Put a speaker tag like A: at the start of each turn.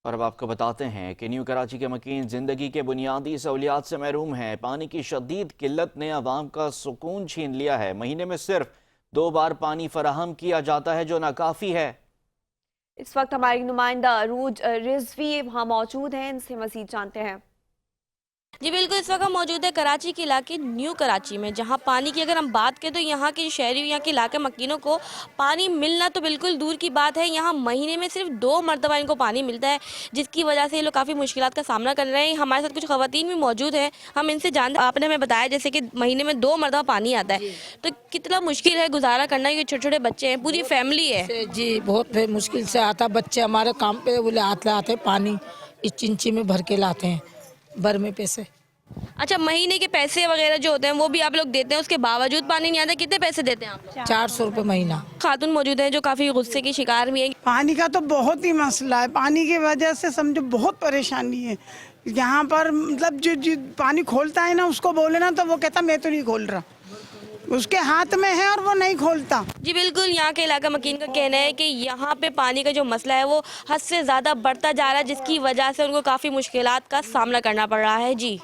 A: और अब आपको बताते हैं कि न्यू कराची के मकीन जिंदगी के बुनियादी सहूलियात से महरूम हैं। पानी की शदीद किल्लत ने आवाम का सुकून छीन लिया है। महीने में सिर्फ 2 बार पानी फराहम किया जाता है, जो नाकाफी है।
B: इस वक्त हमारी नुमाइंदा अरूज रिजवी वहाँ मौजूद हैं, इनसे मजीद जानते हैं।
C: जी बिल्कुल, इस वक्त हम मौजूद है कराची के इलाके न्यू कराची में, जहां पानी की अगर हम बात करें तो यहाँ के शहरी, यहाँ के इलाके मकीनों को पानी मिलना तो बिल्कुल दूर की बात है। यहाँ महीने में सिर्फ 2 मरतबा इनको पानी मिलता है, जिसकी वजह से ये लोग काफ़ी मुश्किलात का सामना कर रहे हैं। हमारे साथ कुछ खवातीन भी मौजूद हैं, हम इनसे जानते। आपने हमें बताया जैसे कि महीने में 2 मरतबा पानी आता है, तो कितना मुश्किल है गुजारा करना। ये छोटे छोटे बच्चे हैं, पूरी फैमिली है।
D: जी बहुत मुश्किल से आता। बच्चे हमारे काम पे बोले हाथ लाते पानी इस चिंची में भर के लाते हैं, भर में पैसे।
C: अच्छा, महीने के पैसे वगैरह जो होते हैं वो भी आप लोग देते हैं, उसके बावजूद पानी नहीं आता? कितने पैसे देते हैं आप लोग?
D: 400 रुपये महीना।
C: खातून मौजूद हैं जो काफ़ी गुस्से की शिकार भी है।
E: पानी का तो बहुत ही मसला है। पानी की वजह से समझो बहुत परेशानी है यहाँ पर। मतलब जो पानी खोलता है ना, उसको बोले ना तो वो कहता मैं तो नहीं खोल रहा, उसके हाथ में है और वो नहीं खोलता।
C: जी बिल्कुल, यहाँ के इलाका मकीन का कहना है कि यहाँ पे पानी का जो मसला है वो हद से ज़्यादा बढ़ता जा रहा है, जिसकी वजह से उनको काफ़ी मुश्किलात का सामना करना पड़ रहा है। जी।